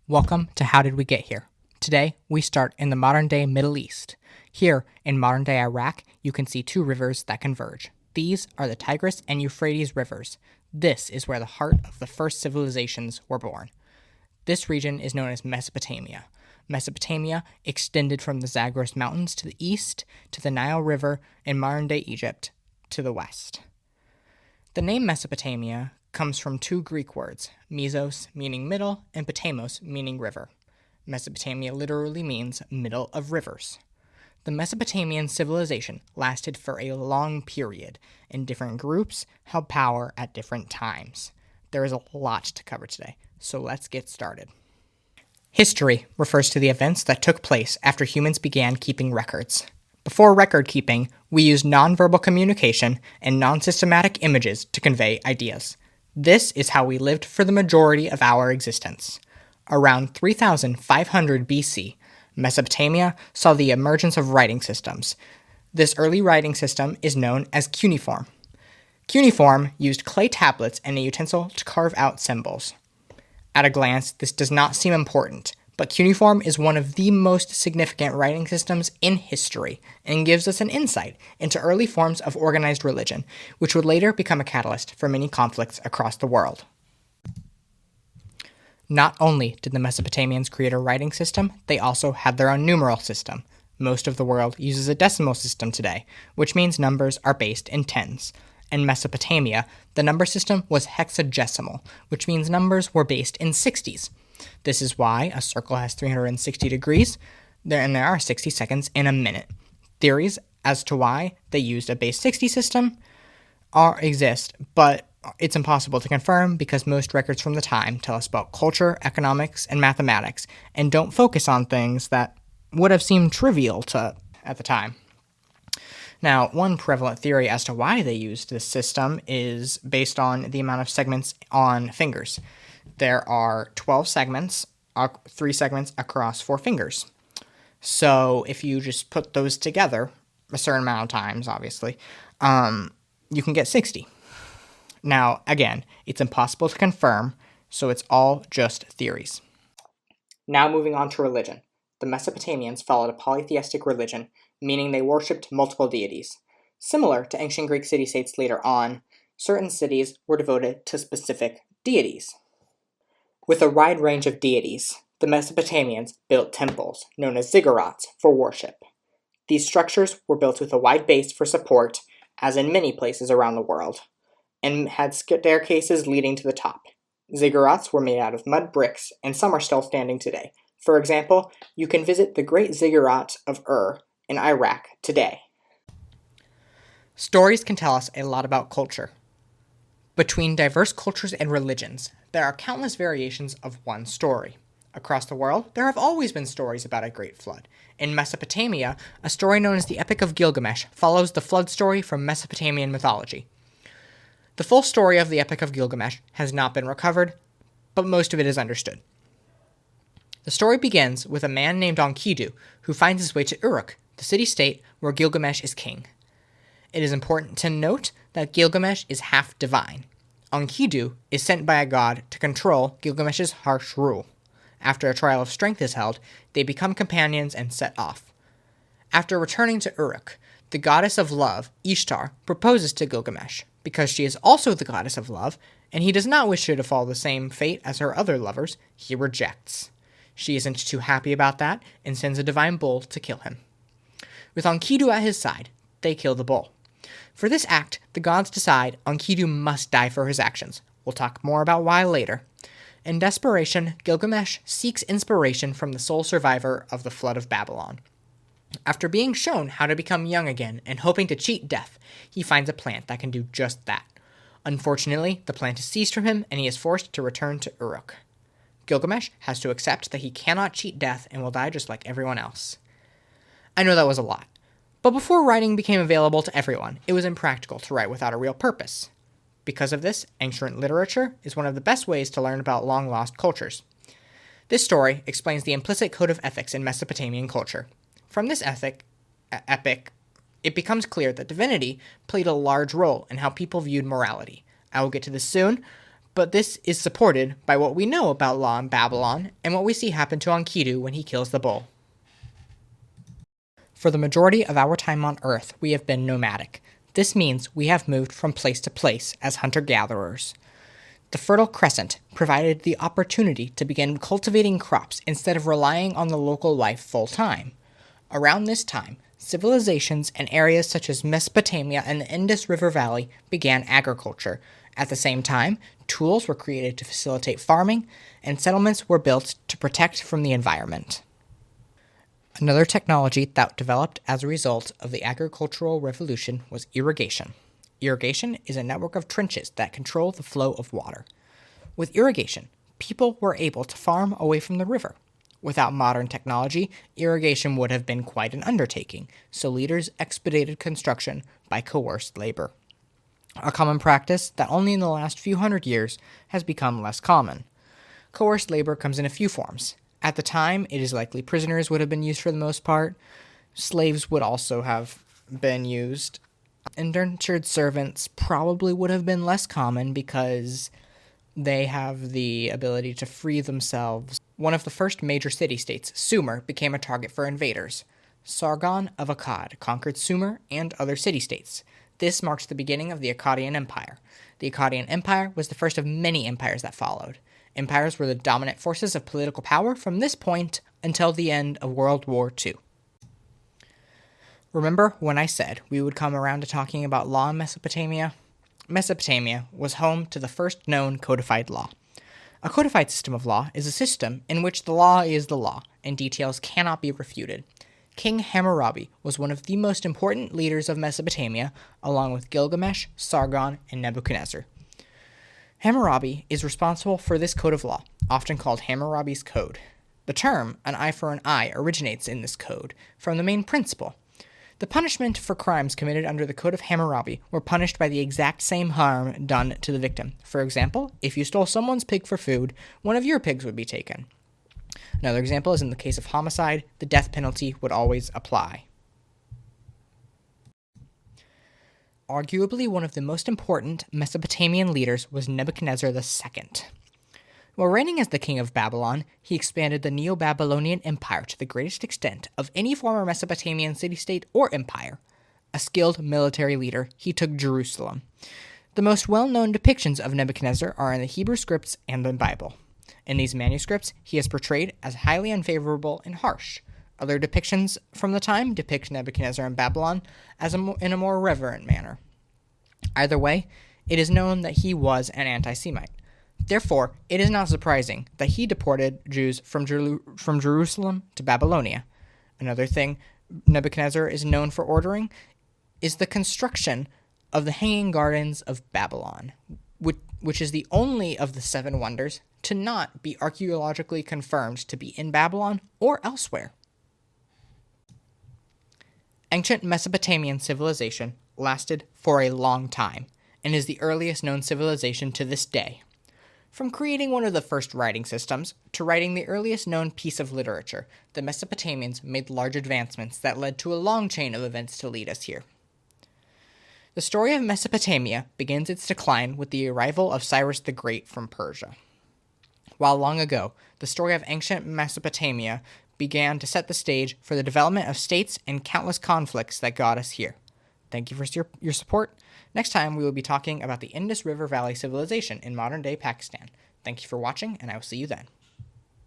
Welcome to How Did We Get Here? Today, we start in the modern-day Middle East. Here, in modern-day Iraq, you can see two rivers that converge. These are the Tigris and Euphrates rivers. This is where the heart of the first civilizations were born. This region is known as Mesopotamia. Mesopotamia extended from the Zagros Mountains to the east to the Nile River in modern-day Egypt to the west. The name Mesopotamia comes from two Greek words, mesos meaning middle and potamos meaning river. Mesopotamia literally means middle of rivers. The Mesopotamian civilization lasted for a long period, and different groups held power at different times. There is a lot to cover today, so let's get started. History refers to the events that took place after humans began keeping records. Before record keeping, we used nonverbal communication and non-systematic images to convey ideas. This is how we lived for the majority of our existence. Around 3500 BC, Mesopotamia saw the emergence of writing systems. This early writing system is known as cuneiform. Cuneiform used clay tablets and a utensil to carve out symbols. At a glance, this does not seem important, but cuneiform is one of the most significant writing systems in history and gives us an insight into early forms of organized religion, which would later become a catalyst for many conflicts across the world. Not only did the Mesopotamians create a writing system, they also had their own numeral system. Most of the world uses a decimal system today, which means numbers are based in tens. In Mesopotamia, the number system was hexagesimal, which means numbers were based in 60s. This is why a circle has 360 degrees, and there are 60 seconds in a minute. Theories as to why they used a base 60 system exist, but it's impossible to confirm because most records from the time tell us about culture, economics, and mathematics, and don't focus on things that would have seemed trivial at the time. Now, one prevalent theory as to why they used this system is based on the amount of segments on fingers. There are 12 segments, 3 segments across 4 fingers. So if you just put those together, a certain amount of times, obviously, you can get 60. Now, again, it's impossible to confirm, so it's all just theories. Now moving on to religion. The Mesopotamians followed a polytheistic religion, meaning they worshipped multiple deities. Similar to ancient Greek city-states later on, certain cities were devoted to specific deities. With a wide range of deities, the Mesopotamians built temples, known as ziggurats, for worship. These structures were built with a wide base for support, as in many places around the world, and had staircases leading to the top. Ziggurats were made out of mud bricks, and some are still standing today. For example, you can visit the Great Ziggurat of Ur in Iraq today. Stories can tell us a lot about culture. Between diverse cultures and religions, there are countless variations of one story. Across the world, there have always been stories about a great flood. In Mesopotamia, a story known as the Epic of Gilgamesh follows the flood story from Mesopotamian mythology. The full story of the Epic of Gilgamesh has not been recovered, but most of it is understood. The story begins with a man named Enkidu who finds his way to Uruk, the city-state where Gilgamesh is king. It is important to note that Gilgamesh is half divine. Enkidu is sent by a god to control Gilgamesh's harsh rule. After a trial of strength is held, they become companions and set off. After returning to Uruk, the goddess of love, Ishtar, proposes to Gilgamesh. Because she is also the goddess of love, and he does not wish her to follow the same fate as her other lovers, he rejects. She isn't too happy about that and sends a divine bull to kill him. With Enkidu at his side, they kill the bull. For this act, the gods decide Enkidu must die for his actions. We'll talk more about why later. In desperation, Gilgamesh seeks inspiration from the sole survivor of the flood of Babylon. After being shown how to become young again and hoping to cheat death, he finds a plant that can do just that. Unfortunately, the plant is seized from him and he is forced to return to Uruk. Gilgamesh has to accept that he cannot cheat death and will die just like everyone else. I know that was a lot. But before writing became available to everyone, it was impractical to write without a real purpose. Because of this, ancient literature is one of the best ways to learn about long-lost cultures. This story explains the implicit code of ethics in Mesopotamian culture. From this epic, it becomes clear that divinity played a large role in how people viewed morality. I will get to this soon, But this is supported by what we know about law in Babylon and what we see happen to Enkidu when he kills the bull. For the majority of our time on Earth, we have been nomadic. This means we have moved from place to place as hunter-gatherers. The Fertile Crescent provided the opportunity to begin cultivating crops instead of relying on the local life full-time. Around this time, civilizations in areas such as Mesopotamia and the Indus River Valley began agriculture. At the same time, tools were created to facilitate farming, and settlements were built to protect from the environment. Another technology that developed as a result of the agricultural revolution was irrigation. Irrigation is a network of trenches that control the flow of water. With irrigation, people were able to farm away from the river. Without modern technology, irrigation would have been quite an undertaking, so leaders expedited construction by coerced labor. A common practice that only in the last few hundred years has become less common. Coerced labor comes in a few forms. At the time, it is likely prisoners would have been used for the most part. Slaves would also have been used. Indentured servants probably would have been less common because they have the ability to free themselves. One of the first major city-states, Sumer, became a target for invaders. Sargon of Akkad conquered Sumer and other city-states. This marks the beginning of the Akkadian Empire. The Akkadian Empire was the first of many empires that followed. Empires were the dominant forces of political power from this point until the end of World War II. Remember when I said we would come around to talking about law in Mesopotamia? Mesopotamia was home to the first known codified law. A codified system of law is a system in which the law is the law, and details cannot be refuted. King Hammurabi was one of the most important leaders of Mesopotamia, along with Gilgamesh, Sargon, and Nebuchadnezzar. Hammurabi is responsible for this code of law, often called Hammurabi's Code. The term, an eye for an eye, originates in this code from the main principle. The punishment for crimes committed under the Code of Hammurabi were punished by the exact same harm done to the victim. For example, if you stole someone's pig for food, one of your pigs would be taken. Another example is in the case of homicide, the death penalty would always apply. Arguably one of the most important Mesopotamian leaders was Nebuchadnezzar II. While reigning as the king of Babylon, he expanded the Neo-Babylonian Empire to the greatest extent of any former Mesopotamian city-state or empire. A skilled military leader, he took Jerusalem. The most well-known depictions of Nebuchadnezzar are in the Hebrew scripts and the Bible. In these manuscripts, he is portrayed as highly unfavorable and harsh. Other depictions from the time depict Nebuchadnezzar in Babylon as in a more reverent manner. Either way, it is known that he was an anti-Semite. Therefore, it is not surprising that he deported Jews from Jerusalem to Babylonia. Another thing Nebuchadnezzar is known for ordering is the construction of the Hanging Gardens of Babylon, which is the only of the seven wonders to not be archaeologically confirmed to be in Babylon or elsewhere. Ancient Mesopotamian civilization lasted for a long time and is the earliest known civilization to this day. From creating one of the first writing systems to writing the earliest known piece of literature, the Mesopotamians made large advancements that led to a long chain of events to lead us here. The story of Mesopotamia begins its decline with the arrival of Cyrus the Great from Persia. While long ago, the story of ancient Mesopotamia began to set the stage for the development of states and countless conflicts that got us here. Thank you for your support. Next time, we will be talking about the Indus River Valley civilization in modern-day Pakistan. Thank you for watching, and I will see you then.